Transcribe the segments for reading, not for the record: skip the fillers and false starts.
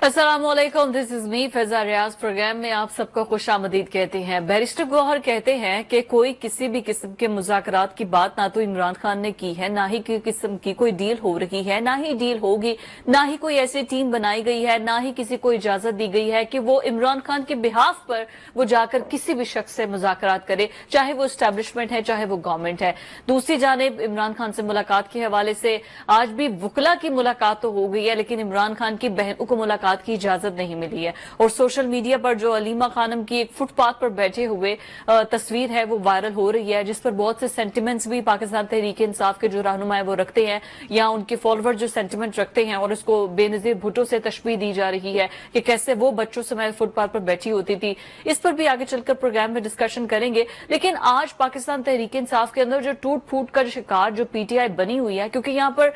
अस्सलाम वालेकुम, this is me Faiza Riaz. Program में आप सबको खुश आमदीद कहते हैं। बैरिस्टर गौहर कहते हैं कि कोई किसी भी किस्म के मुज़ाकरात की बात ना तो इमरान खान ने की है, ना ही किसी किस्म की कोई डील हो रही है, ना ही डील होगी, ना ही कोई ऐसी टीम बनाई गई है, ना ही किसी को इजाजत दी गई है कि वो इमरान खान के बिहाफ पर वो जाकर किसी भी शख्स से मुज़ाकरात करे, चाहे वो एस्टैब्लिशमेंट है, चाहे वो गवर्नमेंट है। दूसरी जानिब इमरान खान से मुलाकात के हवाले से आज भी वकला की मुलाकात तो हो गई है, लेकिन इमरान खान की बहनों को मुलाकात की इजाजत नहीं मिली है। और सोशल मीडिया पर जो अलीमा खानम की एक फुटपाथ पर बैठे हुए तस्वीर है वो वायरल हो रही है, जिस पर बहुत से सेंटिमेंट्स भी पाकिस्तान तहरीक इंसाफ के जो रहनुमा है वो रखते हैं, या उनके फॉलोअर जो सेंटिमेंट रखते हैं, और उसको बेनजीर भुट्टो से तशबीह दी जा रही है कि कैसे वो बच्चों समेत फुटपाथ पर बैठी होती थी। इस पर भी आगे चलकर प्रोग्राम में डिस्कशन करेंगे। लेकिन आज पाकिस्तान तहरीक इंसाफ के अंदर जो टूट फूट का शिकार जो पीटीआई बनी हुई है, क्योंकि यहाँ पर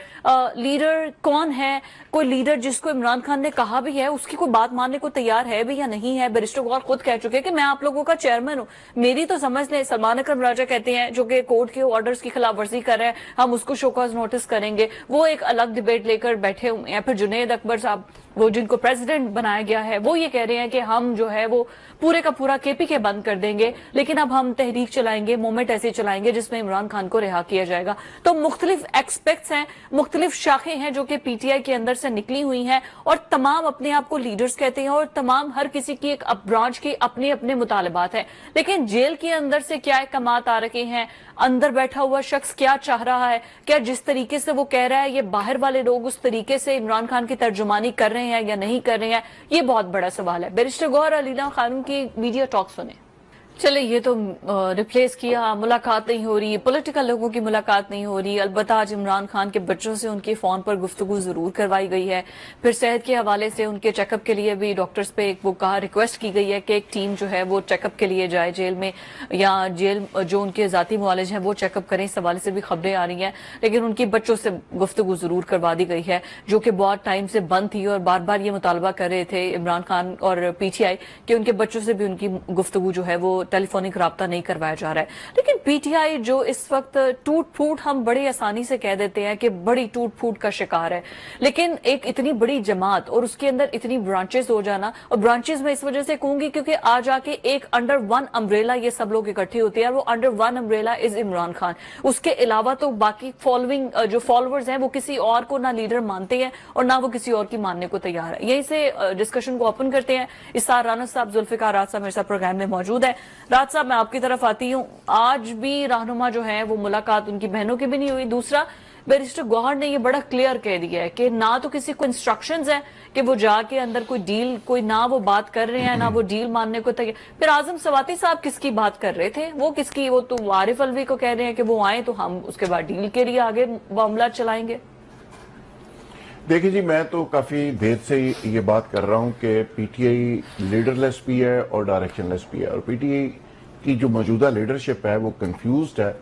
लीडर कौन है, कोई लीडर जिसको इमरान खान ने कहा भी है उसकी कोई बात मानने को तैयार है भी या नहीं है। बैरिस्टर गौहर खुद कह चुके हैं कि मैं आप लोगों का चेयरमैन हूं, मेरी तो समझ लें। सलमान अकरम राजा कहते हैं जो कि कोर्ट के ऑर्डर्स की खिलाफ वर्जी कर रहे हैं, हम उसको शोकॉज नोटिस करेंगे, वो एक अलग डिबेट लेकर बैठे हुए हैं। फिर जुनेद अकबर साहब, वो जिनको प्रेसिडेंट बनाया गया है, वो ये कह रहे हैं कि हम जो है वो पूरे का पूरा केपीके बंद कर देंगे, लेकिन अब हम तहरीक चलाएंगे, मूवमेंट ऐसे चलाएंगे जिसमें इमरान खान को रिहा किया जाएगा। तो मुख्तलिफ एक्सपेक्ट्स हैं, मुख्तलिफ शाखें हैं जो कि पीटीआई के अंदर से निकली हुई हैं, और तमाम अपने आप को लीडर्स कहते हैं, और तमाम हर किसी की एक ब्रांच की अपने अपने मुतालबात हैं। लेकिन जेल के अंदर से क्या कमात आ रखे हैं, अंदर बैठा हुआ शख्स क्या चाह रहा है, क्या जिस तरीके से वो कह रहा है ये बाहर वाले लोग उस तरीके से इमरान खान की तर्जुमानी कर रहे हैं या नहीं कर रहे हैं, ये बहुत बड़ा सवाल है। बैरिस्टर गौहर अलीमा खानम की मीडिया टॉक सुने। चले, ये तो रिप्लेस किया, मुलाकात नहीं हो रही, पॉलिटिकल लोगों की मुलाकात नहीं हो रही। अलबत्ता आज इमरान खान के बच्चों से उनके फोन पर गुफ्तगू जरूर करवाई गई है। फिर सेहत के हवाले से उनके चेकअप के लिए भी डॉक्टर्स पे एक वो कहा, रिक्वेस्ट की गई है कि एक टीम जो है वो चेकअप के लिए जाए जेल में, या जेल जो उनके जाती मुआलिज हैं वो चेकअप करें। इस हवाले से भी खबरें आ रही हैं, लेकिन उनकी बच्चों से गुफ्तगू जरूर करवा दी गई है, जो कि बहुत टाइम से बंद थी, और बार बार ये मुतालबा कर रहे थे इमरान खान और पीटीआई कि उनके बच्चों से भी उनकी गुफ्तगू जो है वो टेलीफोनिक राब्ता नहीं करवाया जा रहा है। लेकिन पीटीआई जो इस वक्त टूट फूट, हम बड़ी आसानी से कह देते हैं कि बड़ी टूट फूट का शिकार है, लेकिन एक इतनी बड़ी जमात और उसके अंदर इतनी ब्रांचेस हो जाना, और ब्रांचेस में इस वजह से कहूंगी क्योंकि आ जाके एक अंडर वन अम्ब्रेला ये सब लोग इकट्ठे होते हैं, वो under one umbrella is Imran Khan. उसके अलावा तो बाकी फॉलोइंग जो फॉलोअर्स हैं वो किसी और को ना लीडर मानते हैं और ना वो किसी और की मानने को तैयार है। यहीं से डिस्कशन को ओपन करते हैं। इसार राना साहब, जुल्फिकार राज साहब मेरे साथ प्रोग्राम में मौजूद है। राज साहब, मैं आपकी तरफ आती हूँ। आज भी रहनुमा जो है वो मुलाकात उनकी बहनों की भी नहीं हुई। दूसरा, बैरिस्टर गौहर ने ये बड़ा क्लियर कह दिया है कि ना तो किसी को इंस्ट्रक्शंस है कि वो जाके अंदर कोई डील, कोई ना वो बात कर रहे हैं, ना वो डील मानने को तैयार। फिर आजम सवाती साहब किसकी बात कर रहे थे, वो किसकी, वो तो आरिफ अलवी को कह रहे हैं कि वो आए तो हम उसके बाद डील के लिए आगे मामला चलाएंगे। देखिए जी, मैं तो काफ़ी देर से ये बात कर रहा हूँ कि पीटीआई लीडरलेस भी है और डायरेक्शनलेस भी है, और पीटीआई की जो मौजूदा लीडरशिप है वो कंफ्यूज्ड है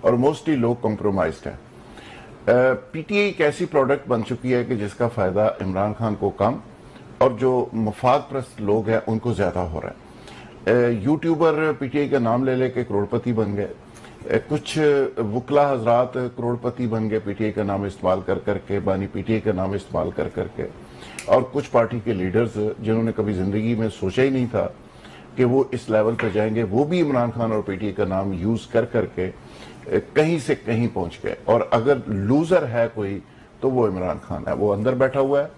और मोस्टली लोग कॉम्प्रोमाइज्ड है। पीटीआई एक ऐसी प्रोडक्ट बन चुकी है कि जिसका फ़ायदा इमरान खान को कम और जो मफाद परस्त लोग हैं उनको ज़्यादा हो रहा है। यूट्यूबर पीटीआई का नाम ले लेके करोड़पति बन गए, कुछ वकला हजरात करोड़पति बन गए पीटीआई का नाम इस्तेमाल कर करके, बानी पीटीआई का नाम इस्तेमाल कर करके, और कुछ पार्टी के लीडर्स जिन्होंने कभी ज़िंदगी में सोचा ही नहीं था कि वो इस लेवल पर जाएंगे, वो भी इमरान खान और पीटीआई का नाम यूज़ कर करके कहीं से कहीं पहुंच गए। और अगर लूज़र है कोई तो वो इमरान खान है, वो अंदर बैठा हुआ है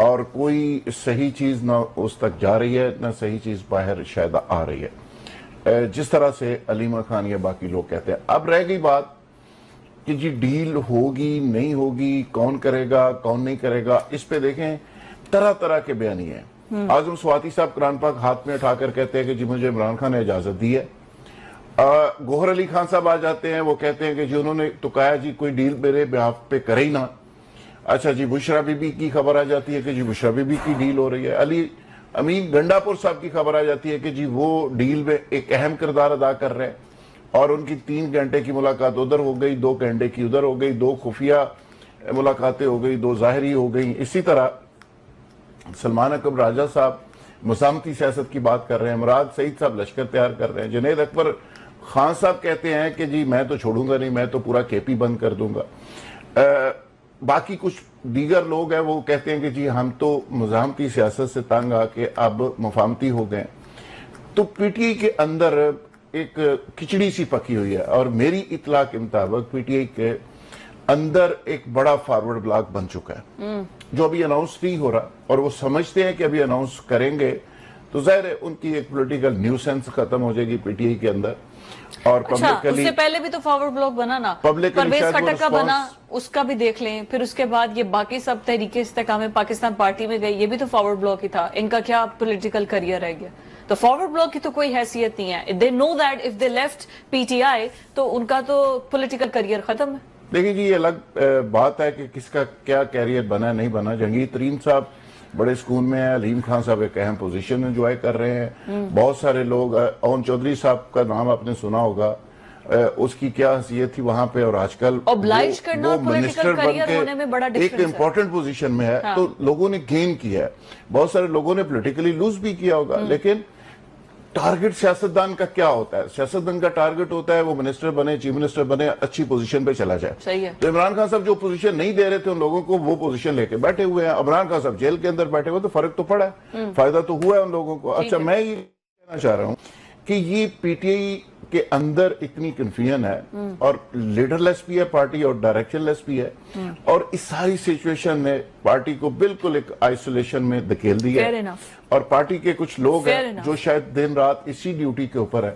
और कोई सही चीज़ ना उस तक जा रही है, ना सही चीज़ बाहर शायद आ रही है, जिस तरह से अलीमा खान या बाकी लोग कहते हैं। अब रह गई बात कि जी डील होगी नहीं होगी, कौन करेगा कौन नहीं करेगा, इस पे देखें तरह तरह के बयानिए हैं। आजम स्वाति साहब कुरान पाक हाथ में उठाकर कहते हैं कि जी मुझे इमरान खान ने इजाजत दी है। गौहर अली खान साहब आ जाते हैं, वो कहते हैं कि जी उन्होंने तो कहा जी कोई डील मेरे बिहाफ पे करे ही ना। अच्छा जी, बुशरा बीबी की खबर आ जाती है कि जी बुशरा बीबी की डील हो रही है। अली अमीन गंडापुर साहब की खबर आ जाती है कि जी वो डील में एक अहम किरदार अदा कर रहे हैं, और उनकी 3 घंटे की मुलाकात उधर हो गई, 2 घंटे की उधर हो गई, 2 खुफिया मुलाकातें हो गई, 2 ज़ाहरी हो गई। इसी तरह सलमान अकबर राजा साहब मसामती सियासत की बात कर रहे हैं, मुराद सईद साहब लश्कर तैयार कर रहे हैं, जुनैद अकबर खान साहब कहते हैं कि जी मैं तो छोड़ूंगा नहीं, मैं तो पूरा केपी बंद कर दूंगा। باقی کچھ دیگر لوگ ہیں وہ کہتے ہیں کہ جی ہم تو مزاحمتی سیاست سے تنگ آ کے اب مفاہمتی ہو گئے. تو پی ٹی آئی کے اندر ایک کھچڑی سی پکی ہوئی ہے, اور میری اطلاع کے مطابق پی ٹی آئی کے اندر ایک بڑا فارورڈ بلاک بن چکا ہے جو ابھی اناؤنس نہیں ہو رہا, اور وہ سمجھتے ہیں کہ ابھی اناؤنس کریں گے تو ظاہر ہے ان کی ایک پولیٹیکل نیوسنس ختم ہو جائے گی پی ٹی آئی کے اندر. اور اچھا, اس سے پہلے بھی تو فارورڈ بلاک بنا نا, پرویز خٹک کا بنا, اس کا بھی دیکھ لیں. پھر اس کے بعد یہ باقی سب تحریک استحکام پاکستان پارٹی میں گئی, یہ بھی تو فارورڈ بلاک ہی تھا. ان کا کیا پولیٹیکل کریئر رہ گیا؟ تو فارورڈ بلاک کی تو کوئی حیثیت نہیں ہے. they know that if they left P T I تو ان کا تو پولیٹیکل کریئر ختم ہے. دیکھیں جی یہ الگ بات ہے کہ کس کا کیا کیریئر بنا ہے نہیں بنا. جہانگیر ترین صاحب بڑے سکون میں ہیں, علیم خان صاحب ایک اہم پوزیشن انجوائے کر رہے ہیں, بہت سارے لوگ, اون چودھری صاحب کا نام آپ نے سنا ہوگا, اس کی کیا حیثیت تھی وہاں پہ, اور آج کل وہ منسٹر بن کے ایک امپورٹنٹ پوزیشن میں ہے. تو لوگوں نے گین کیا ہے, بہت سارے لوگوں نے پولیٹیکلی لوز بھی کیا ہوگا, لیکن ٹارگٹ سیاستدان کا کیا ہوتا ہے؟ سیاستدان کا ٹارگٹ ہوتا ہے وہ منسٹر بنے, چیف منسٹر بنے, اچھی پوزیشن پہ چلا جائے. صحیح ہے. تو عمران خان صاحب جو پوزیشن نہیں دے رہے تھے ان لوگوں کو, وہ پوزیشن لے کے بیٹھے ہوئے ہیں. عمران خان صاحب جیل کے اندر بیٹھے ہوئے, تو فرق تو پڑا ہے, فائدہ تو ہوا ہے ان لوگوں کو. اچھا, میں یہ کہنا چاہ رہا ہوں کہ یہ پی ٹی آئی کے اندر اتنی کنفیوژن ہے, اور لیڈر لیس بھی ہے پارٹی اور ڈائریکشن لیس بھی ہے, اور اس ساری سچویشن نے پارٹی کو بالکل ایک آئسولیشن میں دھکیل دیا ہے. اور پارٹی کے کچھ لوگ ہیں جو شاید دن رات اسی ڈیوٹی کے اوپر ہے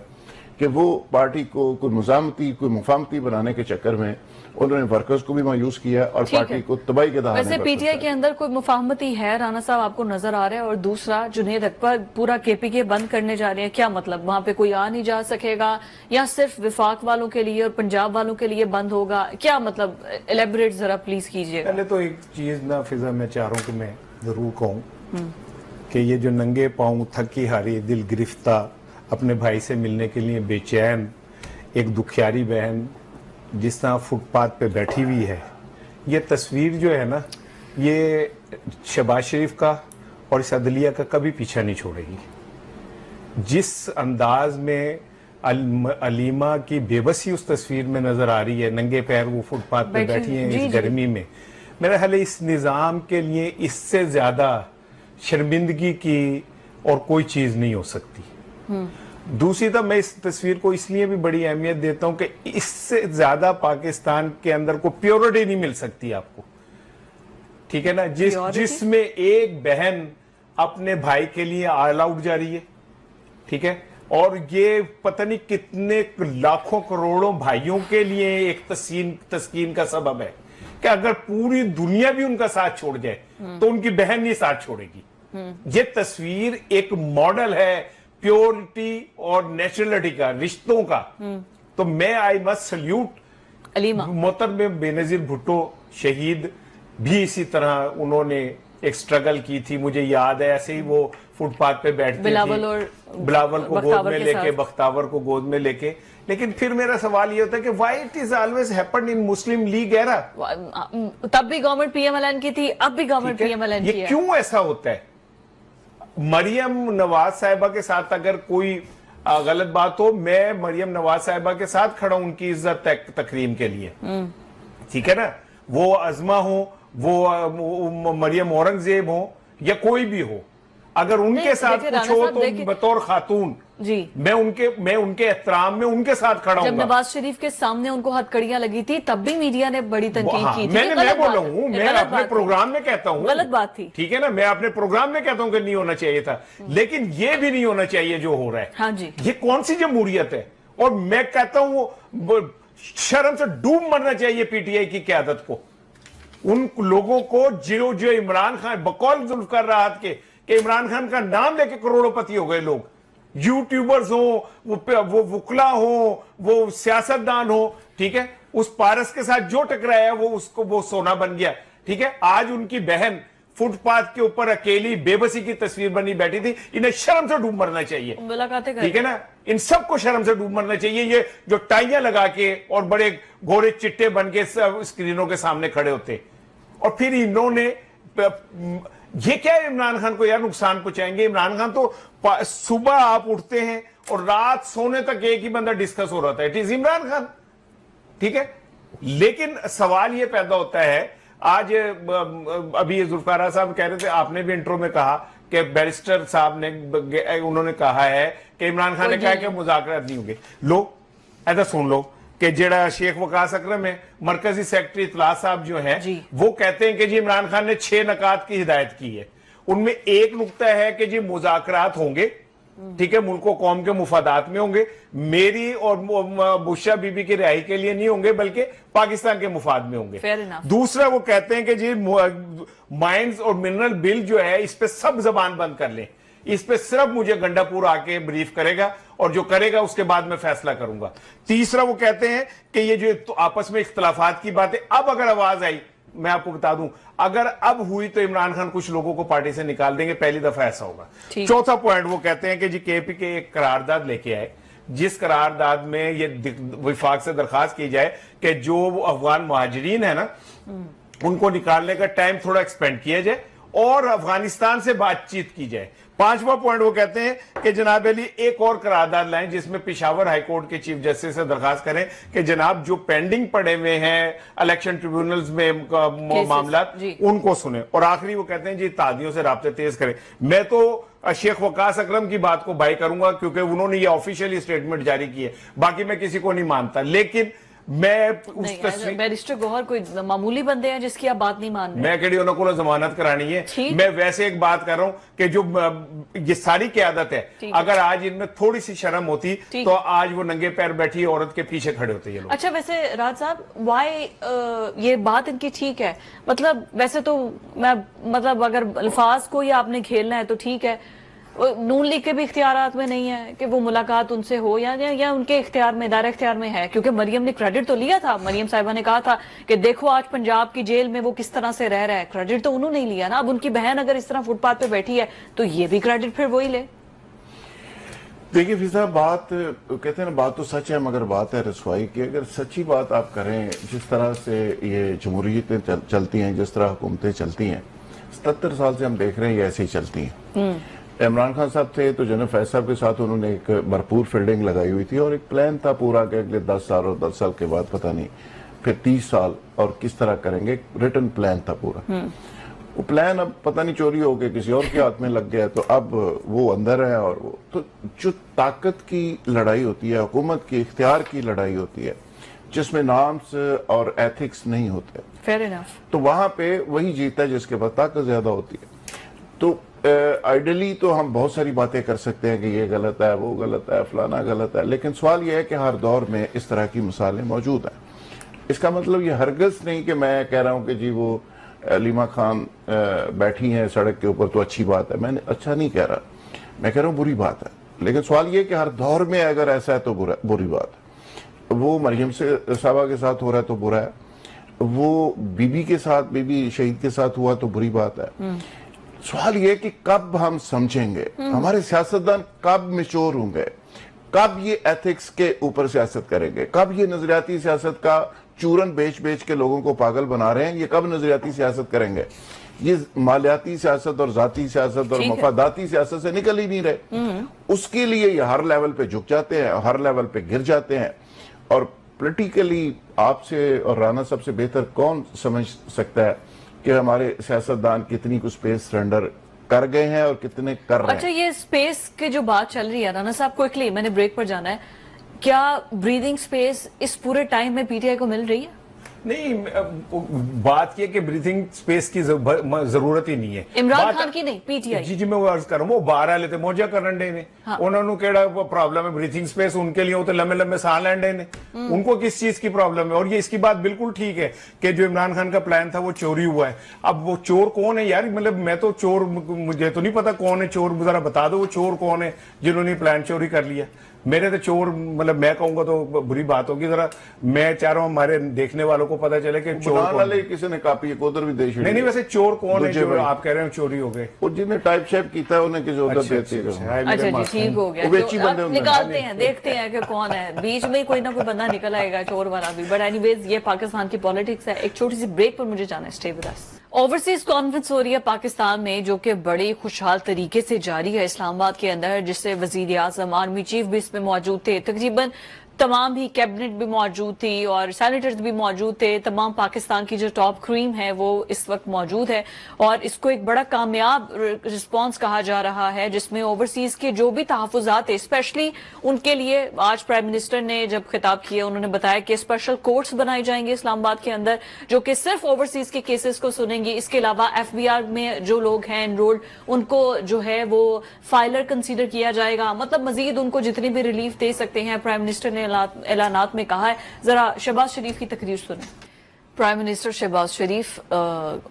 کہ وہ پارٹی کو کوئی مزاحمتی, کوئی مفاہمتی بنانے کے چکر میں انہوں نے ورکرز کو بھی مایوس کیا اور پارٹی کو تباہی کے دہانے پر. ویسے پی ٹی آئی کے اندر کوئی مفاہمتی ہے رانا صاحب آپ کو نظر آ رہا ہے؟ اور دوسرا, جنید اکبر پورا کے پی کے بند کرنے جا رہے ہیں, کیا مطلب وہاں پہ کوئی آ نہیں جا سکے گا, یا صرف وفاق والوں کے لیے اور پنجاب والوں کے لیے بند ہوگا؟ کیا مطلب, ایلیبریٹ ذرا پلیز کیجئے. پہلے تو ایک چیز نا فضا میں چاہ رہا ہوں کہ میں ضرور کہوں کہ یہ جو ننگے پاؤں تھکی ہاری دل گرفتہ اپنے بھائی سے ملنے کے لیے بے چین ایک دکھیاری بہن جس طرح فٹ پاتھ پہ بیٹھی ہوئی ہے, یہ تصویر جو ہے نا یہ شہباز شریف کا اور اس عدلیہ کا کبھی پیچھا نہیں چھوڑے گی. جس انداز میں علیمہ کی بے بسی اس تصویر میں نظر آ رہی ہے, ننگے پیر وہ فٹ پاتھ پہ بیٹھی ہیں اس گرمی میں, میرا خیال ہے اس نظام کے لیے اس سے زیادہ شرمندگی کی اور کوئی چیز نہیں ہو سکتی. دوسری طرف میں اس تصویر کو اس لیے بھی بڑی اہمیت دیتا ہوں کہ اس سے زیادہ پاکستان کے اندر کو پیورٹی نہیں مل سکتی آپ کو, ٹھیک ہے نا, جس میں ایک بہن اپنے بھائی کے لیے آل آؤٹ جا رہی ہے, ٹھیک ہے, اور یہ پتہ نہیں کتنے لاکھوں کروڑوں بھائیوں کے لیے ایک تسکین کا سبب ہے کہ اگر پوری دنیا بھی ان کا ساتھ چھوڑ جائے تو ان کی بہن نہیں ساتھ چھوڑے گی. یہ تصویر ایک ماڈل ہے پیورٹی اور نیچرلٹی کا, رشتوں کا. تو میں آئی مسٹ سلیوٹ محترم بے نظیر بھٹو شہید بھی اسی طرح انہوں نے ایک سٹرگل کی تھی. مجھے یاد ہے ایسے ہی وہ فٹ پاتھ پہ بیٹھتے تھے, بلاول کو گود میں لے کے, بختاور کو گود میں لے کے. لیکن پھر میرا سوال یہ ہوتا ہے کہ why it is always happened in Muslim League era. تب بھی government P M L N کی تھی, اب بھی government P M L N کی ہے. یہ کیوں ایسا ہوتا ہے؟ مریم نواز صاحبہ کے ساتھ اگر کوئی غلط بات ہو, میں مریم نواز صاحبہ کے ساتھ کھڑا ہوں ان کی عزت تکریم کے لیے, ٹھیک ہے نا. وہ عظمہ ہو, وہ مریم اورنگزیب ہو, یا کوئی بھی ہو, اگر ان کے ساتھ کچھ ہو تو بطور خاتون میں ان کے احترام میں ان کے ساتھ کھڑا ہوں. جب نواز شریف کے سامنے ان کو ہتکڑیاں لگی تھی تب بھی میڈیا نے بڑی تنقید کی تھی. میں بولا ہوں, میں اپنے پروگرام میں کہتا ہوں غلط بات تھی, ٹھیک ہے نا, میں اپنے پروگرام میں کہتا ہوں کہ نہیں ہونا چاہیے تھا, لیکن یہ بھی نہیں ہونا چاہیے جو ہو رہا ہے. ہاں جی, یہ کون سی جمہوریت ہے؟ اور میں کہتا ہوں شرم سے ڈوب مرنا چاہیے پی ٹی آئی کی قیادت کو, ان لوگوں کو جو عمران خان بقول ذوالفقار راحت کے کہ عمران خان کا نام لے کے کروڑوں پتی ہو گئے لوگ, یوٹیوبرز ہوں, وہ وکلا ہوں, وہ سیاستدان ہوں, ٹھیک ہے, اس پارس کے ساتھ جو ٹکرایا وہ سونا بن گیا, ٹھیک ہے. آج ان کی بہن فٹ پاتھ کے اوپر اکیلی بے بسی کی تصویر بنی بیٹھی تھی. انہیں شرم سے ڈوب مرنا چاہیے, ٹھیک ہے نا, ان سب کو شرم سے ڈوب مرنا چاہیے. یہ جو ٹائیاں لگا کے اور بڑے گھوڑے چٹے بن کے اسکرینوں کے سامنے کھڑے ہوتے, اور پھر انہوں نے یہ کیا ہے, عمران خان کو یار نقصان پہنچائیں گے. عمران خان تو صبح آپ اٹھتے ہیں اور رات سونے تک ایک ہی بندہ ڈسکس ہو رہا تھا, اٹ از عمران خان, ٹھیک ہے. لیکن سوال یہ پیدا ہوتا ہے آج ابھی ذوالفقار صاحب کہہ رہے تھے, آپ نے بھی انٹرو میں کہا کہ بیرسٹر صاحب نے انہوں نے کہا ہے کہ عمران خان نے کہا کہ مذاکرات نہیں ہوں گے. لو ایسا سن لو کہ جڑا شیخ وقاص اکرم ہے, مرکزی سیکرٹری اطلاع صاحب جو ہیں, وہ کہتے ہیں کہ جی عمران خان نے 6 نکات کی ہدایت کی ہے. ان میں ایک نقطہ ہے کہ جی مذاکرات ہوں گے, ٹھیک ہے, ملک و قوم کے مفادات میں ہوں گے, میری اور بشرا بی بی کی رہائی کے لیے نہیں ہوں گے بلکہ پاکستان کے مفاد میں ہوں گے. دوسرا وہ کہتے ہیں کہ جی مائنز اور منرل بل جو ہے اس پہ سب زبان بند کر لیں, اس پہ صرف مجھے گنڈا پور آ کے بریف کرے گا اور جو کرے گا اس کے بعد میں فیصلہ کروں گا. تیسرا وہ کہتے ہیں کہ یہ جو آپس میں اختلافات کی بات ہے, اب اگر آواز آئی, میں آپ کو بتا دوں, اگر اب ہوئی تو عمران خان کچھ لوگوں کو پارٹی سے نکال دیں گے, پہلی دفعہ ایسا ہوگا. چوتھا پوائنٹ وہ کہتے ہیں کہ جی کے پی کے ایک قرارداد لے کے آئے, جس قرارداد میں یہ وفاق سے درخواست کی جائے کہ جو افغان مہاجرین ہیں نا ان کو نکالنے کا ٹائم تھوڑا ایکسپینڈ کیا جائے اور افغانستان سے بات چیت کی جائے. پانچواں پوائنٹ وہ کہتے ہیں کہ جناب علی ایک اور قرارداد لائیں جس میں پشاور ہائی کورٹ کے چیف جسٹس سے درخواست کریں کہ جناب جو پینڈنگ پڑے ہوئے ہیں الیکشن ٹریبیونلز میں معاملات ان کو سنیں. اور آخری وہ کہتے ہیں جی اتحادیوں سے رابطے تیز کریں. میں تو شیخ وقاص اکرم کی بات کو بائی کروں گا کیونکہ انہوں نے یہ آفیشیلی اسٹیٹمنٹ جاری کی ہے, باقی میں کسی کو نہیں مانتا. لیکن میں بیرسٹر گوہر کوئی معمولی بندے ہیں جس کی آپ بات نہیں مان رہے. میں کہڑی انہوں کو ضمانت کرانی ہے. میں ویسے ایک بات کر رہا ہوں کہ جو یہ ساری قیادت ہے, اگر آج ان میں تھوڑی سی شرم ہوتی تو آج وہ ننگے پیر بیٹھی عورت کے پیچھے کھڑے ہوتے یہ لوگ. اچھا ویسے راج صاحب وائی یہ بات ان کی ٹھیک ہے, مطلب ویسے تو میں مطلب اگر الفاظ کو یا آپ نے کھیلنا ہے تو ٹھیک ہے, نون لیگ کے بھی اختیارات میں نہیں ہے کہ وہ ملاقات ان سے ہو یا ان کے اختیار میں دائرہ اختیار میں ہے, کیونکہ مریم نے کریڈٹ تو لیا تھا. مریم صاحبہ نے کہا تھا کہ دیکھو آج پنجاب کی جیل میں وہ کس طرح سے رہ رہا ہے, کریڈٹ تو انہوں نے لیا نا. اب ان کی بہن اگر اس طرح فٹ پاتھ پہ بیٹھی ہے تو یہ بھی کریڈٹ پھر وہی لے. دیکھیے فضا, بات کہتے ہیں نا بات تو سچ ہے مگر بات ہے رسوائی کی. اگر سچی بات آپ کریں, جس طرح سے یہ جمہوریتیں چلتی ہیں, جس طرح حکومتیں چلتی ہیں, 77 سال سے ہم دیکھ رہے ہیں یہ ایسے ہی چلتی ہیں. عمران خان صاحب تھے تو جنرل فیض صاحب کے ساتھ انہوں نے ایک بھرپور فیلڈنگ لگائی ہوئی تھی اور ایک پلان تھا پورا کہ اگلے 10 سال اور 10 سال کے بعد پتہ نہیں پھر 30 سال اور کس طرح کریں گے. ریٹن پلان تھا پورا. وہ پلان اب پتہ نہیں چوری ہو کے کسی اور کے ہاتھ میں لگ گیا تو اب وہ اندر ہے. اور وہ تو جو طاقت کی لڑائی ہوتی ہے, حکومت کی اختیار کی لڑائی ہوتی ہے, جس میں نارمز اور ایتھکس نہیں ہوتے, فیئر انف, تو وہاں پہ وہی جیتا ہے جس کے پاس طاقت زیادہ ہوتی ہے. تو آئیڈلی تو ہم بہت ساری باتیں کر سکتے ہیں کہ یہ غلط ہے, وہ غلط ہے, فلانا غلط ہے, لیکن سوال یہ ہے کہ ہر دور میں اس طرح کی مثالیں موجود ہیں. اس کا مطلب یہ ہرگز نہیں کہ میں کہہ رہا ہوں کہ جی وہ علیمہ خان بیٹھی ہیں سڑک کے اوپر تو اچھی بات ہے. میں نے اچھا نہیں کہہ رہا, میں کہہ رہا ہوں بری بات ہے. لیکن سوال یہ کہ ہر دور میں اگر ایسا ہے تو بری بات ہے. وہ مریم صاحبہ کے ساتھ ہو رہا ہے تو برا ہے, وہ بی بی کے ساتھ, بی بی شہید کے ساتھ ہوا تو بری بات ہے. سوال یہ کہ کب ہم سمجھیں گے, ہمارے سیاستدان کب میچور ہوں گے, کب یہ ایتھکس کے اوپر سیاست کریں گے, کب یہ نظریاتی سیاست کا چورن بیچ کے لوگوں کو پاگل بنا رہے ہیں, یہ کب نظریاتی سیاست کریں گے. یہ مالیاتی سیاست اور ذاتی سیاست اور مفاداتی سیاست سے نکل ہی نہیں رہے. اس کے لیے یہ ہر لیول پہ جھک جاتے ہیں, ہر لیول پہ گر جاتے ہیں. اور پولیٹیکلی آپ سے اور رانا سب سے بہتر کون سمجھ سکتا ہے کہ ہمارے سیاستدان کتنی کو سپیس سرنڈر کر گئے ہیں اور کتنے کر رہے ہیں. اچھا یہ سپیس کے جو بات چل رہی ہے رانا صاحب, کوئکلی میں نے بریک پر جانا ہے, کیا بریدنگ سپیس اس پورے ٹائم میں پی ٹی آئی کو مل رہی ہے؟ نہیں, بات یہ کہ بریتھنگ سپیس کی ضرورت ہی نہیں ہے. عمران خان کی نہیں, پی ٹی آئی. جی میں وہ عرض کر رہا ہوں, وہ باہر آ لیتے موجہ کرن ڈے نے, انہوں نے کیڑا پرابلم ہے بریتھنگ سپیس, ان کے لیے ہوتے لمبے سال لینڈے نے, ان کو کس چیز کی پرابلم ہے. اور یہ اس کی بات بالکل ٹھیک ہے کہ جو عمران خان کا پلان تھا وہ چوری ہوا ہے. اب وہ چور کون ہے یار, مطلب میں تو چور, مجھے تو نہیں پتا کون ہے چور, ذرا بتا دو وہ چور کون ہے جنہوں نے پلان چوری کر لیا. میرے تو چور, مطلب میں کہوں گا تو بری بات ہوگی. ذرا میں چاہ رہا ہوں ہمارے دیکھنے والوں کو پتا چلے کہ چور والے کسی نے کاپی ایک ادھر بھی دے چھڑی. نہیں ویسے چور کون ہے جو آپ کہہ رہے ہیں چوری ہو گئے, وہ جنہیں نے ٹائپ شیپ کیتا ہے انہیں کسی ادھر دیتے ہیں. اچھا جی ٹھیک ہو گیا, نکالتے ہیں دیکھتے ہیں کہ کون ہے, بیچ میں کوئی نہ کوئی بندہ نکل آئے گا چور والا بھی. بٹ اینی ویز یہ پاکستان کی پالیٹکس ہے. ایک چھوٹی سی بریک پر مجھے جانا ہے, stay with us. Overseas conference ہو رہی ہے پاکستان میں جو کہ بڑی خوشحال طریقے سے جاری ہے اسلام آباد کے اندر, جس سے وزیر اعظم, آرمی چیف بھی اس میں موجود تھے. تقریباً तमाम ही कैबिनेट भी मौजूद थी और सैनिटर्स भी मौजूद थे। तमाम पाकिस्तान की जो टॉप क्रीम है वो इस वक्त मौजूद है और इसको एक बड़ा कामयाब रिस्पांस कहा जा रहा है, जिसमें ओवरसीज के जो भी तहफुजात है स्पेशली उनके लिए आज प्राइम मिनिस्टर ने जब खिताब किया उन्होंने बताया कि स्पेशल कोर्ट्स बनाए जाएंगे इस्लामाबाद के अंदर जो कि सिर्फ ओवरसीज के केसेस को सुनेंगी। इसके अलावा FBR में जो लोग हैं एनरोल्ड उनको जो है वो फाइलर कंसीडर किया जाएगा। मतलब मजीद उनको जितनी भी रिलीफ दे सकते हैं प्राइम मिनिस्टर ने ऐलानात में कहा है। जरा शहबाज शरीफ की तकरीर सुने। प्राइम मिनिस्टर शहबाज शरीफ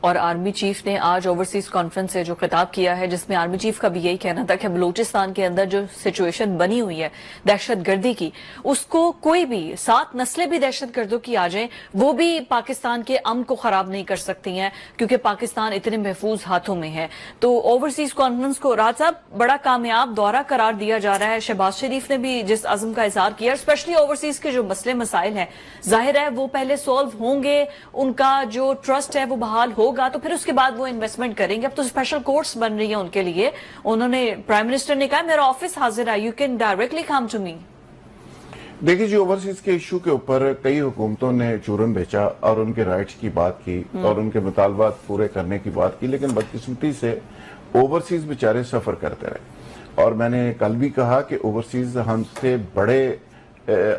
और आर्मी चीफ ने आज ओवरसीज कॉन्फ्रेंस से जो खिताब किया है, जिसमें आर्मी चीफ का भी यही कहना था कि बलूचिस्तान के अंदर जो सिचुएशन बनी हुई है दहशतगर्दी की, उसको कोई भी 7 नस्लें भी दहशतगर्दों की आ जाएं वो भी पाकिस्तान के अमन को खराब नहीं कर सकती हैं, क्योंकि पाकिस्तान इतने महफूज हाथों में है। तो ओवरसीज कॉन्फ्रेंस को राज साहब बड़ा कामयाब दौरा करार दिया जा रहा है। शहबाज शरीफ ने भी जिस अज़्म का इज़हार किया, स्पेशली ओवरसीज के जो मसले मसाइल हैं जाहिर है वो पहले सॉल्व होंगे, उनका जो ट्रस्ट है वो बहाल होगा, तो फिर उसके बाद वो इन्वेस्टमेंट करेंगे। अब तो स्पेशल कोर्ट्स बन रही है उनके लिए। उन्होंने प्राइम मिनिस्टर ने कहा मेरा ऑफिस हाजिर है, you can directly come to me. देखिए जी, ओवरसीज के इशू के ऊपर कई हुकूमतों ने चूरन बेचा और उनके राइट्स की बात की और उनके मुतालबात पूरे करने की बात की, लेकिन बदकिस्मती से ओवरसीज बेचारे सफर करते रहे। और मैंने कल भी कहा कि ओवरसीज हमसे बड़े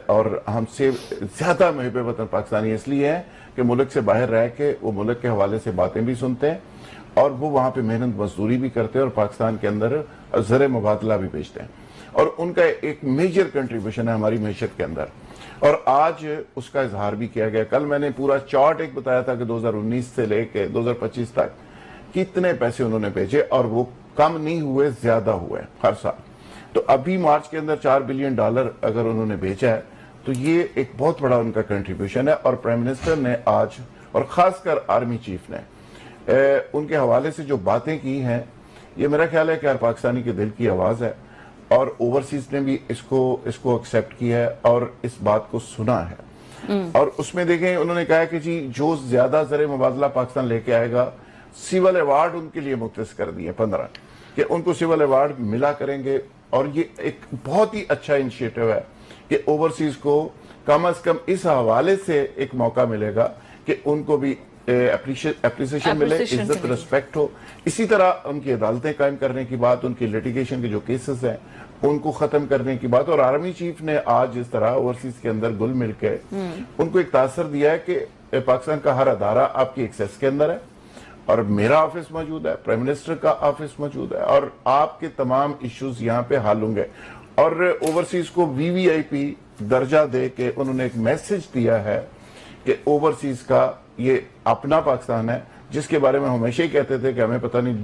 और हमसे ज्यादा मुहिब वतन पाकिस्तानी इसलिए है कि मुल्क से बाहर रह के वो मुल्क के हवाले से बातें भी सुनते हैं और वो वहां पे मेहनत मजदूरी भी करते हैं और पाकिस्तान के अंदर ज़र मुबादला भी भेजते हैं और उनका एक मेजर कंट्रीब्यूशन है हमारी मैशत के अंदर। और आज उसका इजहार भी किया गया। कल मैंने पूरा चार्ट एक बताया था कि 2019 से लेके 2025 तक कितने पैसे उन्होंने भेजे और वो कम नहीं हुए, ज्यादा हुए हर साल। तो अभी मार्च के अंदर $4 बिलियन अगर उन्होंने भेजा है तो ये एक बहुत बड़ा उनका कंट्रीब्यूशन है। और प्राइम मिनिस्टर ने आज और खासकर आर्मी चीफ ने उनके हवाले से जो बातें की हैं, ये मेरा ख्याल है कि हर पाकिस्तानी के दिल की आवाज है और ओवरसीज ने भी इसको एक्सेप्ट किया है और इस बात को सुना है। और उसमें देखें उन्होंने कहा कि जी जो ज्यादा ज़र मुबादला पाकिस्तान लेके आएगा, सिविल अवार्ड उनके लिए मुख्तस कर दिए 15 कि उनको सिविल अवार्ड मिला करेंगे। और ये एक बहुत ही अच्छा इनिशिएटिव है कि ओवरसीज को कम से कम इस हवाले से एक मौका मिलेगा कि उनको भी एप्रिसिएशन मिले, इज्जत रिस्पेक्ट हो। इसी तरह उनकी अदालतें कायम करने की बात, उनकी लिटिगेशन के जो केसेस हैं उनको खत्म करने की बात। और आर्मी चीफ ने आज इस तरह ओवरसीज के अंदर गुल मिल के उनको एक तासर दिया है कि पाकिस्तान का हर अदारा आपकी एक्सेस के अंदर है और मेरा ऑफिस मौजूद है, प्राइम मिनिस्टर का ऑफिस मौजूद है और आपके तमाम इश्यूज यहाँ पे हल होंगे। और ओवरसीज को VVIP दर्जा दे के उन्होंने एक मैसेज दिया है कि ओवरसीज का ये अपना पाकिस्तान है, जिसके बारे में हमेशा ही कहते थे कि हमें पता नहीं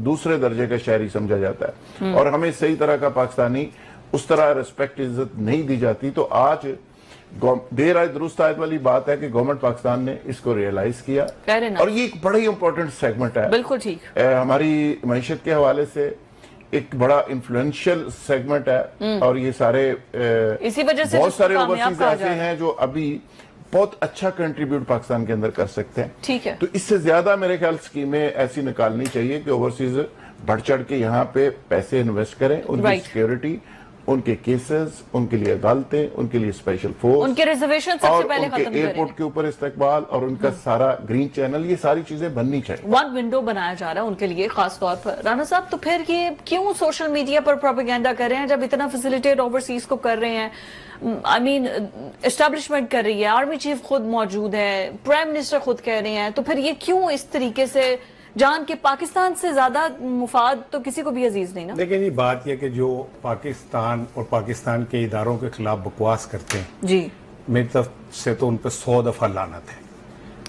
दूसरे दर्जे का शहरी समझा जाता है और हमें सही तरह का पाकिस्तानी उस तरह रिस्पेक्ट इज्जत नहीं दी जाती। तो आज देर आए दुरुस्त आयत वाली बात है कि गवर्नमेंट पाकिस्तान ने इसको रियलाइज किया और ये एक बड़ा ही इंपॉर्टेंट सेगमेंट है। बिल्कुल ठीक। हमारी मैशत के हवाले से एक बड़ा इन्फ्लुएंशियल सेगमेंट है और ये सारे इसी वजह से बहुत सारे ओवरसीज ऐसे हैं जो अभी बहुत अच्छा कंट्रीब्यूट पाकिस्तान के अंदर कर सकते हैं। ठीक है। तो इससे ज्यादा मेरे ख्याल स्कीमें ऐसी निकालनी चाहिए कि ओवरसीज बढ़ चढ़ के यहाँ पे पैसे इन्वेस्ट करें, उनकी सिक्योरिटी, उनके केसेस, उनके लिए अदालतें, उनके लिए स्पेशल फोर्स, उनके रिजर्वेशन सबसे पहले खत्म करें, एयरपोर्ट के ऊपर इस्तेकबाल और उनका सारा ग्रीन चैनल, ये सारी चीजें बननी चाहिए। वन विंडो बनाया जा रहा है उनके लिए खास तौर पर। राना साहब, तो फिर ये क्यों सोशल मीडिया पर प्रोपेगेंडा कर रहे हैं जब इतना फैसिलिटेट ओवरसीज को कर रहे हैं? आई मीन एस्टैब्लिशमेंट कर रही है, आर्मी चीफ खुद मौजूद है, प्राइम मिनिस्टर खुद कह रहे हैं, तो फिर ये क्यों इस तरीके से जान के पाकिस्तान से ज्यादा मुफाद तो किसी को भी अजीज नहीं ना? देखिए जी, बात यह कि जो पाकिस्तान और पाकिस्तान के इदारों के खिलाफ बकवास करते हैं जी, मेरी तरफ से तो उन पर 100 दफा लानत है।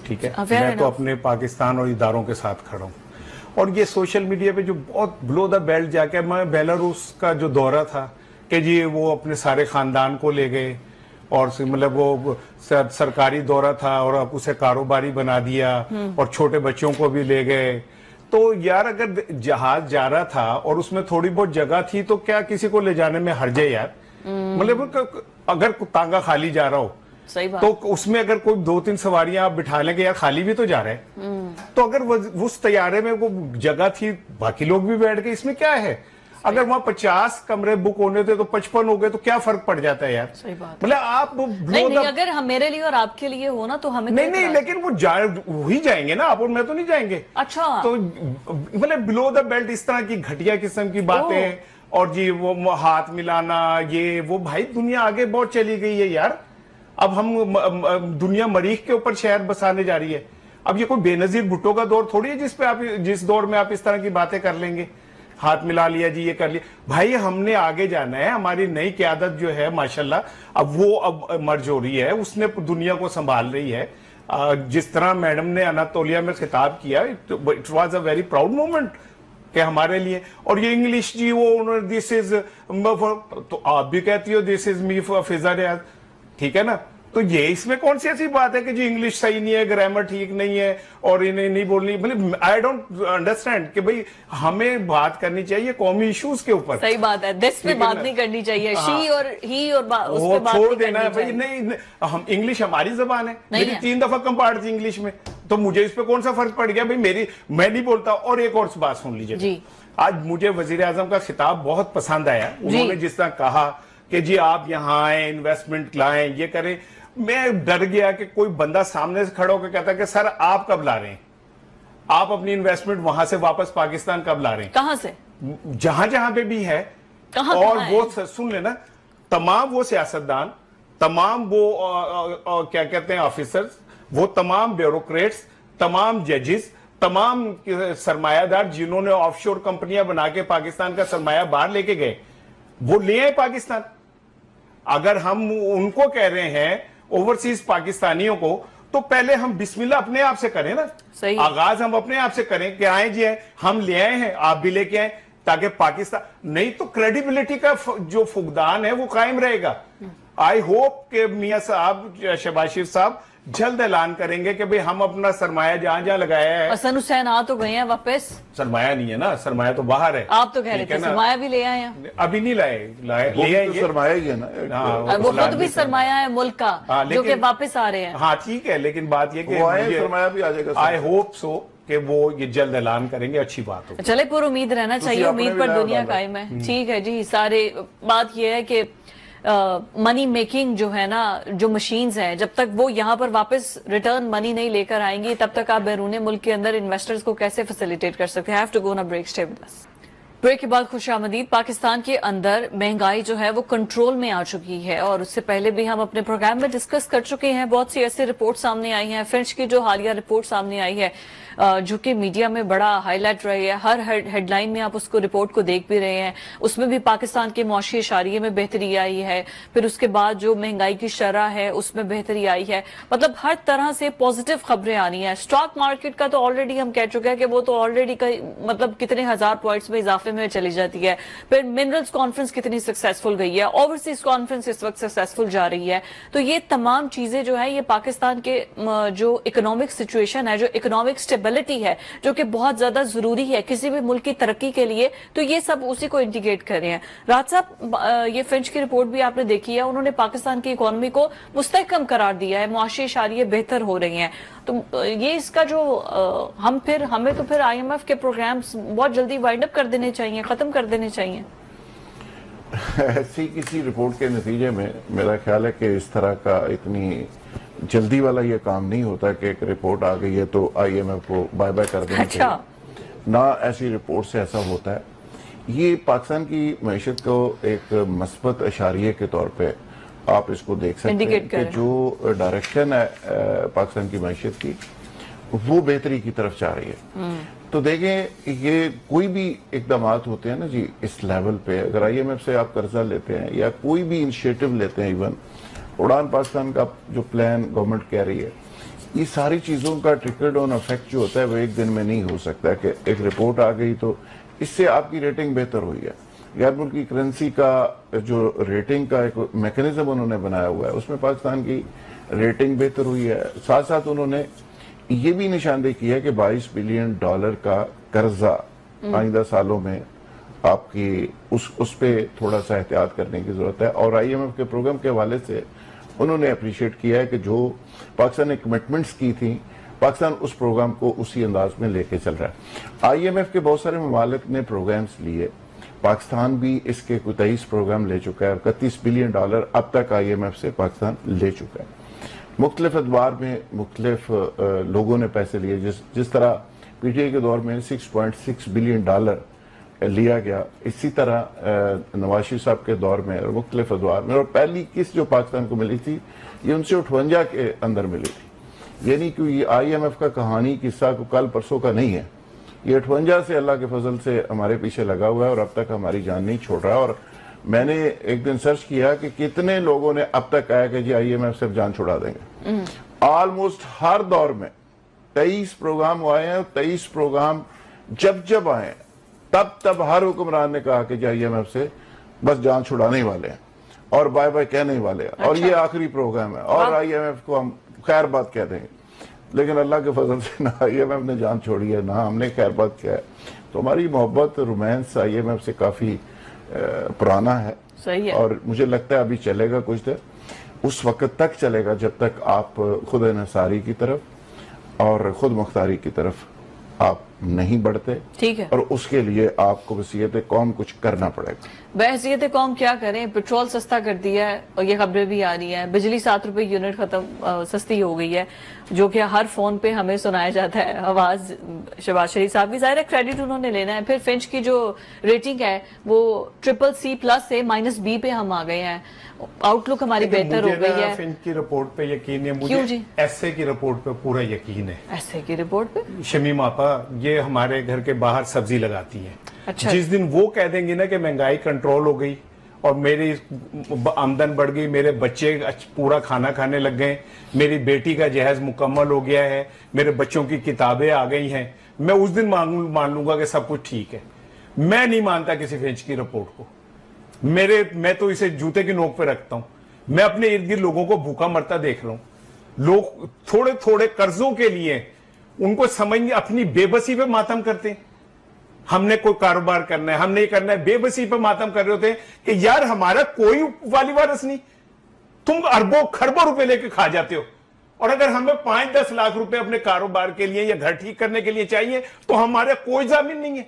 ठीक है, मैं तो अपने पाकिस्तान और इदारों के साथ खड़ा हूँ। और ये सोशल मीडिया पे जो बहुत बिलो द बेल्ट जाके, मैं बेलारूस का जो दौरा था कि जी वो अपने सारे खानदान को ले गए और मतलब वो सरकारी दौरा था और अब उसे कारोबारी बना दिया और छोटे बच्चों को भी ले गए। तो यार अगर जहाज जा रहा था और उसमें थोड़ी बहुत जगह थी तो क्या किसी को ले जाने में हर्ज है यार? मतलब अगर तांगा खाली जा रहा हो सही बात, तो उसमें अगर कोई 2-3 सवारियां आप बिठा लेंगे, यार खाली भी तो जा रहे हैं। तो अगर उस तैयारे में वो जगह थी, बाकी लोग भी बैठ गए, इसमें क्या है? अगर वहां 50 कमरे बुक होने थे तो 55 हो गए तो क्या फर्क पड़ जाता है यार। सही बात। मतलब आप नहीं, अगर हम मेरे लिए और आपके लिए हो ना तो हमें नहीं, लेकिन वो ही जाएंगे ना, आप और मैं तो नहीं जाएंगे। अच्छा, तो मतलब बिलो द बेल्ट इस तरह की घटिया किस्म की बातें, और जी वो हाथ मिलाना, ये वो, भाई दुनिया आगे बहुत चली गई है यार। अब हम दुनिया मरीख के ऊपर शहर बसाने जा रही है। अब ये कोई बेनजीर भुट्टो का दौर थोड़ी है जिस दौर में आप इस तरह की बातें कर लेंगे। हाथ मिला लिया जी, ये कर लिया, भाई हमने आगे जाना है। हमारी नई क़यादत जो है माशाल्लाह अब मर्ज हो रही है, उसने दुनिया को संभाल रही है। जिस तरह मैडम ने अनातोलिया में खिताब किया, it was a very proud moment कि हमारे लिए। और ये इंग्लिश जी वो दिस इज, तो आप भी कहती हो दिस इज मी फॉर फिजा रियाज, ठीक है ना। तो ये इसमें कौन सी ऐसी बात है कि जी इंग्लिश सही नहीं है, ग्रामर ठीक नहीं है और इन्हें नहीं बोलनी। मतलब आई डोंट अंडरस्टैंड कि भाई हमें बात करनी चाहिए कौमी इश्यूज के ऊपर। सही बात है, दिस पे बात नहीं करनी चाहिए, शी और ही और उस वो पे बात छोड़ नहीं देना है करनी भाई। चाहिए। नहीं, हम इंग्लिश हमारी जबान है, नहीं मेरी है। 3 दफा कम पढ़ थी इंग्लिश में, तो मुझे इस पे कौन सा फर्क पड़ गया भाई। मैं नहीं बोलता। और एक और बात सुन लीजिए जी। आज मुझे वजीर आजम का खिताब बहुत पसंद आया। उन्होंने जिस तरह कहा कि जी आप यहाँ आए, इन्वेस्टमेंट लाएं, ये करें, मैं डर गया कि कोई बंदा सामने से खड़ा होकर कहता कि सर आप कब ला रहे हैं, आप अपनी इन्वेस्टमेंट वहां से वापस पाकिस्तान कब ला रहे हैं। कहां से, जहां जहां पे भी है। और वो सुन लेना, तमाम वो सियासतदान, तमाम वो क्या कहते हैं ऑफिसर्स, वो तमाम ब्यूरोक्रेट्स, तमाम जजेस, तमाम सरमायादार जिन्होंने ऑफशोर कंपनियां बना के पाकिस्तान का सरमाया बाहर लेके गए, वो ले आए पाकिस्तान। अगर हम उनको कह रहे हैं ओवरसीज पाकिस्तानियों को, तो पहले हम बिस्मिल्लाह अपने आप से करें ना। सही। आगाज हम अपने आप से करें कि आए जी हैं, हम ले आए हैं, आप भी लेके आए, ताकि पाकिस्तान, नहीं तो क्रेडिबिलिटी का जो फुकदान है वो कायम रहेगा। आई होप कि मियां साहब, शहबाज शरीफ साहब जल्द ऐलान करेंगे कि भाई हम अपना सरमाया जहां जहां लगाया है। हसन हुसैन आ तो गए हैं वापस। सरमाया नहीं है ना, सरमाया तो बाहर है। आप तो कह रहे थे सरमाया भी ले आए हैं। अभी नहीं ले आएंगे। सरमाया ही है ना। वो खुद भी सरमाया है मुल्क का, जो कि वापस आ रहे हैं। हाँ ठीक है, लेकिन बात ये कि सरमाया भी आ जाएगा। आई होप सो कि वो ये जल्द ऐलान करेंगे, अच्छी बात हो। चले, पूरी उम्मीद रहना चाहिए, उम्मीद पर दुनिया कायम है। ठीक है जी। सारे बात ये है कि मनी मेकिंग जो है ना, जो मशीन्स हैं, जब तक वो यहाँ पर वापस रिटर्न मनी नहीं लेकर आएंगी, तब तक आप बैरून मुल्क के अंदर इन्वेस्टर्स को कैसे फैसिलिटेट कर सकते हैं। Have to go on a break, stay with us. Break के बाद खुशामदीद। पाकिस्तान के अंदर महंगाई जो है वो कंट्रोल में आ चुकी है, और उससे पहले भी हम अपने प्रोग्राम में डिस्कस कर चुके हैं। बहुत सी ऐसी रिपोर्ट सामने आई हैं। फ्रेंच की जो हालिया रिपोर्ट सामने आई है, जो कि मीडिया में बड़ा हाईलाइट रही है, हर हेडलाइन में आप उसको रिपोर्ट को देख भी रहे हैं। उसमें भी पाकिस्तान के मौशी इशारिये में बेहतरी आई है। फिर उसके बाद जो महंगाई की शरह है उसमें बेहतरी आई है। मतलब हर तरह से पॉजिटिव खबरें आ रही हैं। स्टॉक मार्केट का तो ऑलरेडी हम कह चुके हैं कि वो तो ऑलरेडी मतलब कितने हजार पॉइंट्स में इजाफे में चली जाती है। फिर मिनरल्स कॉन्फ्रेंस कितनी सक्सेसफुल गई है, ओवरसीज कॉन्फ्रेंस इस वक्त सक्सेसफुल जा रही है। तो ये तमाम चीजें जो है, ये पाकिस्तान के जो इकोनॉमिक सिचुएशन है, जो इकोनॉमिक स्टेबिलिटी है, जो कि बहुत ज्यादा जरूरी है किसी भी मुल्क की तरक्की के लिए, तो ये सब उसी को इंडिकेट कर रहे हैं। राज साहब, ये फ्रेंच की रिपोर्ट भी आपने देखी है, उन्होंने पाकिस्तान की इकोनॉमी को मुस्तहकम करार दिया है, मुआशी इशारिये बेहतर हो रही हैं। तो ये इसका जो हमें तो फिर IMF के प्रोग्राम्स बहुत जल्दी वाइंड अप कर देने चाहिए, खत्म कर देने चाहिए। ऐसी किसी रिपोर्ट के नतीजे में मेरा ख्याल है कि इस तरह का इतनी जल्दी वाला ये काम नहीं होता कि एक रिपोर्ट आ गई है तो IMF को बाय बाय कर देना चाहिए। ना ऐसी रिपोर्ट से ऐसा होता है। ये पाकिस्तान की मईशत को एक मस्बत इशारिये के तौर पे आप इसको देख सकते हैं कि जो डायरेक्शन है पाकिस्तान की मईशत की, वो बेहतरी की तरफ जा रही है। तो देखें, ये कोई भी इकदामात होते हैं ना जी इस लेवल पे, अगर IMF से आप कर्जा लेते हैं या कोई भी इनिशिएटिव लेते हैं, इवन उड़ान पाकिस्तान का जो प्लान गवर्नमेंट कह रही है, ये सारी चीज़ों का ट्रिकल डाउन इफेक्ट जो होता है वो एक दिन में नहीं हो सकता कि एक रिपोर्ट आ गई तो इससे आपकी रेटिंग बेहतर हुई है। गैर मुल्की करेंसी का जो रेटिंग का एक मैकेनिज्म उन्होंने बनाया हुआ है, उसमें पाकिस्तान की रेटिंग बेहतर हुई है। साथ साथ उन्होंने ये भी निशानदेही की है कि $22 बिलियन का कर्जा आइंदा सालों में आपकी उस पे थोड़ा सा एहतियात करने की जरूरत है। और IMF के प्रोग्राम के हवाले से उन्होंने अप्रिशिएट किया है कि जो पाकिस्तान ने कमिटमेंट्स की थी, पाकिस्तान उस प्रोग्राम को उसी अंदाज में लेके चल रहा है। IMF के बहुत सारे ममालिक ने प्रोग्राम्स लिए, پاکستان بھی اس کے کوئی 23 پروگرام لے چکا ہے اور $31 بلین اب تک IMF سے پاکستان لے چکا ہے. مختلف ادوار میں مختلف لوگوں نے پیسے لیے. جس طرح PTI کے دور میں $6.6 بلین لیا گیا, اسی طرح نواز شریف صاحب کے دور میں اور مختلف ادوار میں. اور پہلی قسط جو پاکستان کو ملی تھی یہ 1958 کے اندر ملی تھی. یعنی کہ یہ IMF کا کہانی قصہ کو کل پرسوں کا نہیں ہے. یہ 58 سے اللہ کے فضل سے ہمارے پیچھے لگا ہوا ہے اور اب تک ہماری جان نہیں چھوڑ رہا. اور میں نے ایک دن سرچ کیا کہ کتنے لوگوں نے اب تک کہا کہ جی IMF سے جان چھڑا دیں گے. آلموسٹ ہر دور میں 23 پروگرام آئے ہیں. 23 پروگرام جب آئے ہیں تب ہر حکمران نے کہا کہ جی IMF سے بس جان چھڑانے والے ہیں اور بائے بائے کہنے والے ہیں اور یہ آخری پروگرام ہے اور IMF کو ہم خیر بات کہہ دیں گے. لیکن اللہ کے فضل سے نہ IMF نے جان چھوڑی ہے نہ ہم نے خیر بات کیا ہے. تو ہماری محبت رومانس IMF سے کافی پرانا ہے. صحیح ہے. اور مجھے لگتا ہے ابھی چلے گا کچھ دیر, اس وقت تک چلے گا جب تک آپ خود انحصاری کی طرف اور خود مختاری کی طرف آپ نہیں بڑھتے. ٹھیک ہے. اور اس کے لیے آپ کو بحیثیت قوم کچھ کرنا پڑے گا. بحیثیت قوم کیا کریں؟ پٹرول سستا کر دیا ہے اور یہ خبریں بھی آ رہی ہیں. بجلی ₹7 یونٹ سستی ہو گئی ہے, جو کہ ہر فون پہ ہمیں سنایا جاتا ہے آواز شہباز شریف صاحب کی. ظاہر ہے کریڈٹ انہوں نے لینا ہے. پھر فنچ کی جو ریٹنگ ہے وہ CCC+ سے -B پہ ہم آ گئے ہیں. آؤٹ لک ہماری بہتر ہو گئی ہے. فنچ کی رپورٹ پہ یقین ہے, کیوں مجھے جی؟ ایسے کی رپورٹ پہ پورا یقین ہے. ایسے کی رپورٹ پہ شمیم آپا یہ ہمارے گھر کے باہر سبزی لگاتی ہیں. اچھا. جس دن وہ کہہ دیں گے نا کہ مہنگائی کنٹرول ہو گئی اور میری آمدن بڑھ گئی, میرے بچے پورا کھانا کھانے لگ گئے, میری بیٹی کا جہیز مکمل ہو گیا ہے, میرے بچوں کی کتابیں آ گئی ہیں, میں اس دن مان لوں گا کہ سب کچھ ٹھیک ہے. میں نہیں مانتا کسی فنچ کی رپورٹ کو. میں تو اسے جوتے کی نوک پہ رکھتا ہوں. میں اپنے ارد گرد لوگوں کو بھوکا مرتا دیکھ رہا ہوں. لوگ تھوڑے تھوڑے قرضوں کے لیے ان کو سمجھنے اپنی بے بسی پہ ماتم کرتے ہیں. ہم نے کوئی کاروبار کرنا ہے, ہم نے یہ کرنا ہے, بے بسی پہ ماتم کر رہے ہوتے ہیں کہ یار ہمارا کوئی والی وارث نہیں, تم اربوں کھربوں روپے لے کے کھا جاتے ہو. اور اگر ہمیں 5-10 لاکھ روپے اپنے کاروبار کے لیے یا گھر ٹھیک کرنے کے لیے چاہیے تو ہمارا کوئی ضامن نہیں ہے,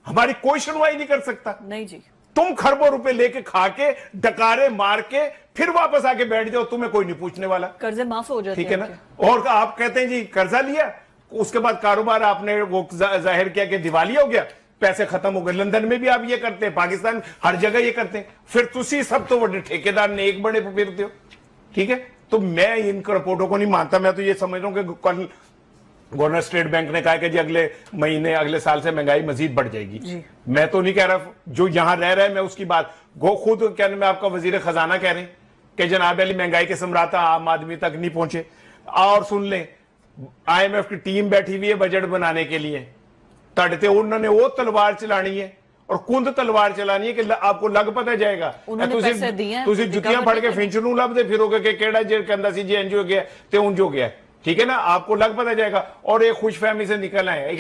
ہماری کوئی سنوائی نہیں کر سکتا. نہیں جی. تم کھربوں روپے لے کے کھا کے ڈکارے مار کے پھر واپس آ کے بیٹھ جاؤ, تمہیں کوئی نہیں پوچھنے والا. قرضے معاف ہو جاتے ہیں, ٹھیک ہے نا. اور آپ کہتے ہیں جی قرضہ لیا, اس کے بعد کاروبار آپ نے وہ ظاہر کیا کہ دیوالیہ ہو گیا, پیسے ختم ہو گئے. لندن میں بھی آپ یہ کرتے ہیں, پاکستان ہر جگہ یہ کرتے ہیں. پھر تسی سب تو بڑے ٹھیکیدار نے ایک بڑے پہ پھرتے ہو. ٹھیک ہے, تو میں ان رپورٹوں کو نہیں مانتا. میں تو یہ سمجھ رہا ہوں کہ کل گورنر اسٹیٹ بینک نے کہا کہ جی اگلے مہینے اگلے سال سے مہنگائی مزید بڑھ جائے گی. میں تو نہیں کہہ رہا, جو یہاں رہ رہا ہے میں اس کی بات خود کہنے میں آپ کا وزیر خزانہ کہہ رہے ہیں کہ جناب علی مہنگائی کے ثمرات عام آدمی تک نہیں پہنچے. اور سن لیں IMF کی ٹیم بیٹھی ہوئی ہے بجٹ بنانے کے لیے, تڑتے انہوں نے وہ تلوار چلانی ہے اور کند تلوار چلانی ہے کہ آپ کو لگ پتہ جائے گا. تسی جتیاں پڑھ کے فنچ نوں لبدے پھرو گے کہ کیڑا جے کہندا سی جی انج ہو گیا تے اونج ہو گیا. ٹھیک ہے نا, آپ کو لگ پتہ جائے گا. اور ایک خوش فہمی سے نکل آئے,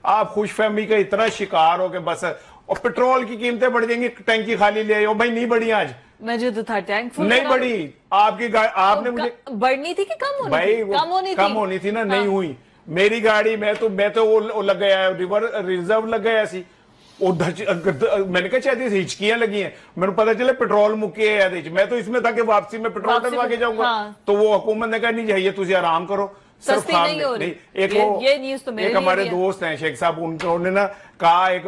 آپ خوش فہمی کا اتنا شکار ہو کہ بس, اور پیٹرول کی قیمتیں بڑھ جائیں گی, ٹینکی خالی لے آئے. بھائی نہیں بڑھی, آج مجھے تو تھا ٹینک فل نہیں بڑھی. آپ کی آپ نے مجھے بڑھنی تھی کہ کم ہونی تھی نا, نہیں ہوئی. میری گاڑی میں تو وہ لگ گیا ریزرو لگ گیا سی. میں نے کہا شاید ہچکیاں لگی ہیں, میں نے پتا چلے پیٹرول مکے ہے. میں تو اس میں تھا کہ واپسی میں پیٹرول ڈلوا کے جاؤں گا. تو وہ حکومت نے کہا نہیں چاہیے, تجھے آرام کرو. سستی نہیں ہو رہی. ایک ہمارے دوست ہیں شیخ صاحب, انہوں نے نا کہا ایک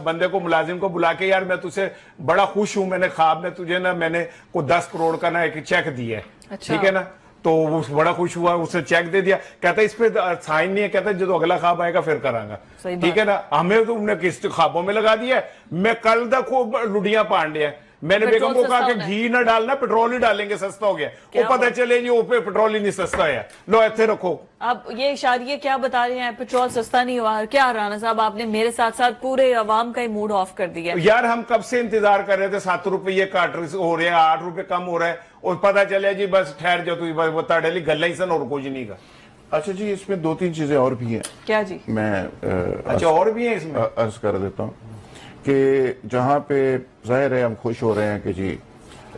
بندے کو ملازم کو بلا کے, یار میں تجھے بڑا خوش ہوں, میں نے خواب میں تجھے نا میں نے کوئی 10 کروڑ کا نا ایک چیک دیا ہے. ٹھیک ہے نا, تو وہ بڑا خوش ہوا, اس نے چیک دے دیا. کہتا ہے اس پہ سائن نہیں ہے, کہتا ہے جو اگلا خواب آئے گا پھر کراں گا. ٹھیک ہے نا, ہمیں تو انہوں نے کس خوابوں میں لگا دیا ہے. میں کل تک لڈیاں پانڈے ہیں, میں نے بیگم کو کہا کہ گھی نہ ڈالنا, پیٹرول ہی ڈالیں گے, سستا ہو گیا. وہ پتہ چلے جی وہ پیٹرول ہی نہیں سستا ہے, لو ایتھے رکھو. اب یہ اشاریہ کیا بتا رہے ہیں, پیٹرول سستا نہیں ہوا. کیا رانا صاحب آپ نے میرے ساتھ ساتھ پورے عوام کا ہی موڈ آف کر دیا. یار ہم کب سے انتظار کر رہے تھے, 7 روپے کاٹ ہو رہے ہیں, 8 روپے کم ہو رہا ہے, اور پتہ چلے جی بس ٹھہر جاؤ, تو بتا ڈلی گلہ ہی سن اور کچھ نہیں کا. اچھا جی, اس میں 2-3 چیزیں اور بھی ہیں. کیا جی؟ میں اچھا اور بھی ہیں اس میں, عرض کر دیتا ہوں کہ جہاں پہ ظاہر ہے ہم خوش ہو رہے ہیں کہ جی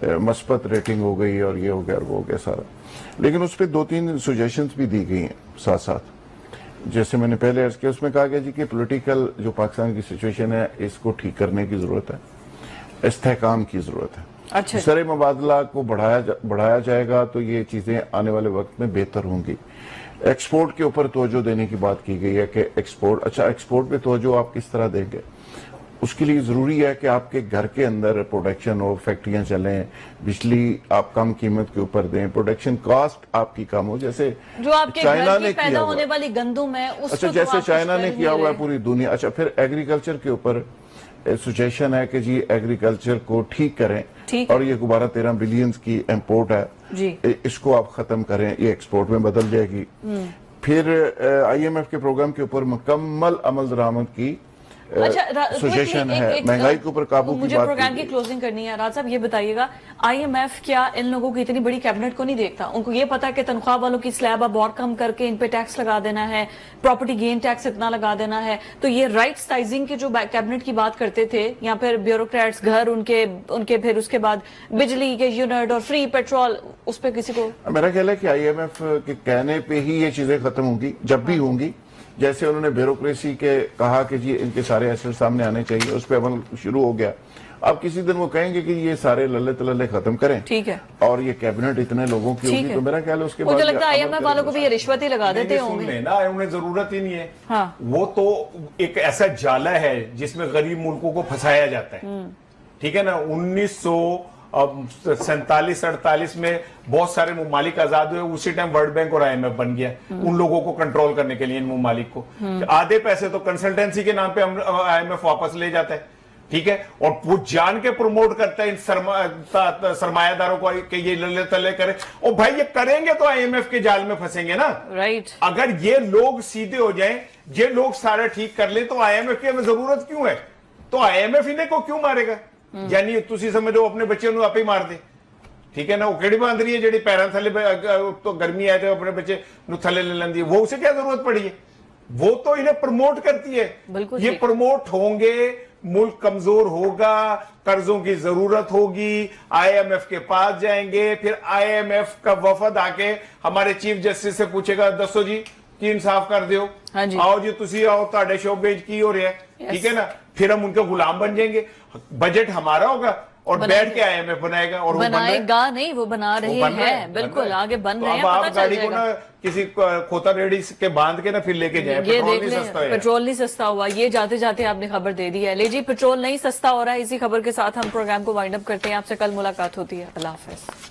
مثبت ریٹنگ ہو گئی اور یہ ہو گیا اور وہ ہو گیا سارا, لیکن اس پہ 2-3 سجیشنز بھی دی گئی ہیں ساتھ ساتھ. जैसे मैंने पहले अर्ज किया उसमें कहा गया जी कि पॉलिटिकल जो पाकिस्तान की सिचुएशन है इसको ठीक करने की जरूरत है, इस्तेहकाम की जरूरत है। अच्छा, सरे मुबादला को बढ़ाया जाएगा तो ये चीजें आने वाले वक्त में बेहतर होंगी। एक्सपोर्ट के ऊपर तवज्जो देने की बात की गई है कि एक्सपोर्ट पे तवज्जो आप किस तरह देंगे, उसके लिए जरूरी है कि आपके घर के अंदर प्रोडक्शन हो, फैक्ट्रियां चलें, बिजली आप कम कीमत के ऊपर दें, प्रोडक्शन कॉस्ट आपकी कम हो, जैसे जो आपके चाइना घर ने की पैदा किया होने हुआ। वाली गंदुम है उसको अच्छा, तो जैसे आप चाइना कुछ ने कर किया नहीं हुआ है रहे। पूरी दुनिया। अच्छा, फिर एग्रीकल्चर के ऊपर सजेशन है कि जी एग्रीकल्चर को ठीक करें, ठीक और ये 12-13 बिलियन की इंपोर्ट है जी। इसको आप खत्म करें, ये एक्सपोर्ट में बदल जाएगी। फिर IMF के प्रोग्राम के ऊपर मुकम्मल अमल दरामद की सजेशन है। महंगाई के ऊपर काबू की मुझे बात प्रोग्राम की की गई। क्लोजिंग करनी है। राज साहब ये बताइएगा, IMF क्या इन लोगों की इतनी बड़ी कैबिनेट को नहीं देखता? उनको ये पता है कि तनख्वाह वालों की स्लैब अब और कम करके इन पे टैक्स लगा देना है, प्रॉपर्टी गेन टैक्स इतना लगा देना है, तो ये राइट साइजिंग की जो कैबिनेट की बात करते थे, या फिर ब्यूरोक्रेट्स घर उनके फिर उसके बाद बिजली के यूनिट और फ्री पेट्रोल, उस पर किसी को? मेरा ख्याल है कि IMF के कहने पे ही ये चीजें खत्म होंगी, जब भी होंगी। जैसे उन्होंने ब्यूरोक्रेसी के कहा कि जी इनके सारे एसेट सामने आने चाहिए, उस पर अमल शुरू हो गया। अब किसी दिन वो कहेंगे कि ये सारे लल्ले तलल्ले खत्म करें, ठीक है, और ये कैबिनेट इतने लोगों की ठीक होगी, है। तो मेरा ख्याल है उसके बाद मुझे लगता है ये अमल IMF वालों को भी ये करेंगे। रिश्वत ही लगा देते सुन होंगे। लेना, उन्हें जरूरत ही नहीं है। हाँ। वो तो एक ऐसा जाला है जिसमें गरीब मुल्कों को फंसाया जाता है, ठीक है ना। 1947-48 में बहुत सारे ममालिक आजाद हुए, उसी टाइम वर्ल्ड बैंक और IMF बन गया उन लोगों को कंट्रोल करने के लिए, इन ममालिक को। आधे पैसे तो कंसल्टेंसी के नाम पे IMF वापस ले जाता है, ठीक है, और वो जान के प्रमोट करता है इन सरमायादारों को कि ये लल्ले तल्ले करें। और भाई ये करेंगे तो IMF के जाल में फंसेंगे ना। राइट। अगर ये लोग सीधे हो जाएं, ये लोग सारा ठीक कर ले, तो IMF की हमें जरूरत क्यों है? तो IMF इन्हें को क्यों मारेगा? यानी तुसी समझो अपने बच्चे ਨੂੰ ਆਪੇ ਮਾਰ ਦੇ, ठीक है ना। वो केड़ी बांदरी है जेडी पैरां थले तो गर्मी आए तो अपने बच्चे नु थले ले लेंदी है, वो उसे क्या जरूरत पड़ी है? वो तो इन्हें प्रमोट करती है। बिल्कुल ये ठीक। प्रमोट होंगे, मुल्क कमजोर होगा, कर्जों की जरूरत होगी, IMF के पास जाएंगे, फिर IMF का वफद आके हमारे चीफ जस्टिस से पूछेगा, दसो जी की इंसाफ कर दियो, हाँ जी। आओ जी तुसी आओ, ताड़े शोबे की हो रहा है, ठीक है ना। फिर हम उनके गुलाम बन जाएंगे, बजट हमारा होगा और बैठ के IMF बनाएगा। और वो बनाएगा नहीं, वो बना रहे हैं, बिल्कुल आगे बन रहे हैं, अब पता आप चल गाड़ी को जाएगा। ना किसी खोता रेडी के बांध के ना फिर लेके जाए, ये पेट्रोल देख नहीं लें, सस्ता है। पेट्रोल नहीं सस्ता हुआ, ये जाते जाते आपने खबर दे दी है। ले जी, पेट्रोल नहीं सस्ता हो रहा है। इसी खबर के साथ हम प्रोग्राम को वाइंड अप करते हैं। आपसे कल मुलाकात होती है। अल्लाह हाफिज।